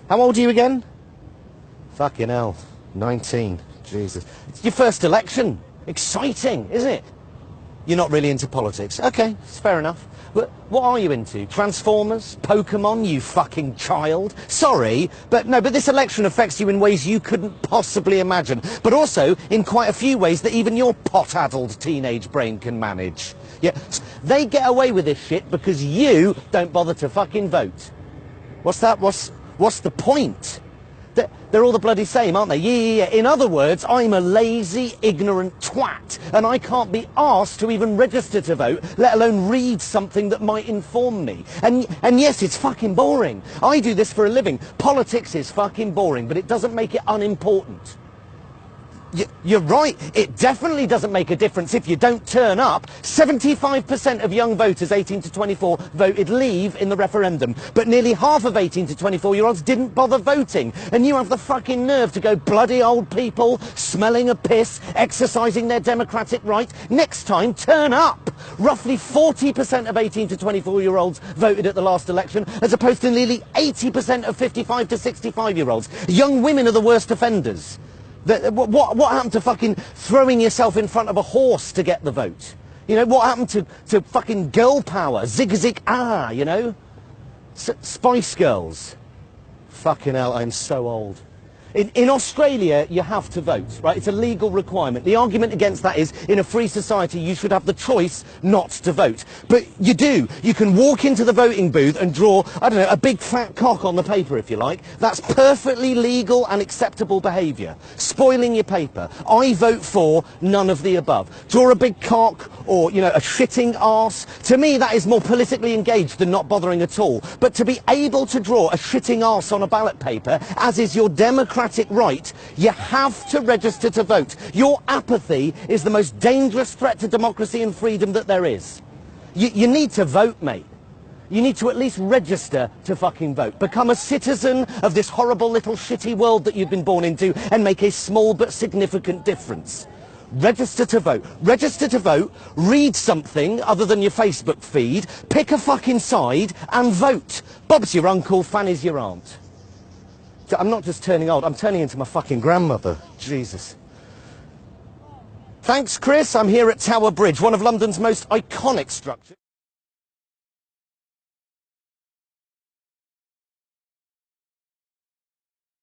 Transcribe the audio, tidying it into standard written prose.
How old are you again? Fucking hell. 19. Jesus. It's your first election. Exciting, isn't it? You're not really into politics. Okay, it's fair enough. But what are you into? Transformers? Pokemon, you fucking child? Sorry, but no, but this election affects you in ways you couldn't possibly imagine. But also in quite a few ways that even your pot-addled teenage brain can manage. Yeah, they get away with this shit because you don't bother to fucking vote. What's that? What's the point? They're all the bloody same, aren't they? Yeah. In other words, I'm a lazy, ignorant twat, and I can't be asked to even register to vote, let alone read something that might inform me. And yes, it's fucking boring. I do this for a living. Politics is fucking boring, but it doesn't make it unimportant. You're right, it definitely doesn't make a difference if you don't turn up. 75% of young voters 18 to 24 voted leave in the referendum, but nearly half of 18 to 24-year-olds didn't bother voting. And you have the fucking nerve to go bloody old people, smelling a piss, exercising their democratic right. Next time, turn up. Roughly 40% of 18 to 24-year-olds voted at the last election, as opposed to nearly 80% of 55 to 65-year-olds. Young women are the worst offenders. What happened to fucking throwing yourself in front of a horse to get the vote? You know, what happened to fucking girl power? Zig zig ah, you know? Spice Girls. Fucking hell, I'm so old. In Australia, you have to vote, right? It's a legal requirement. The argument against that is, in a free society, you should have the choice not to vote. But you do. You can walk into the voting booth and draw, I don't know, a big fat cock on the paper, if you like. That's perfectly legal and acceptable behaviour. Spoiling your paper. I vote for none of the above. Draw a big cock or, you know, a shitting arse. To me, that is more politically engaged than not bothering at all. But to be able to draw a shitting arse on a ballot paper, as is your democratic right, you have to register to vote. Your apathy is the most dangerous threat to democracy and freedom that there is. You need to vote, mate. You need to at least register to fucking vote. Become a citizen of this horrible little shitty world that you've been born into and make a small but significant difference. Register to vote. Register to vote, read something other than your Facebook feed, pick a fucking side and vote. Bob's your uncle, Fanny's your aunt. I'm not just turning old, I'm turning into my fucking grandmother. Jesus. Thanks, Chris. I'm here at Tower Bridge, one of London's most iconic structures.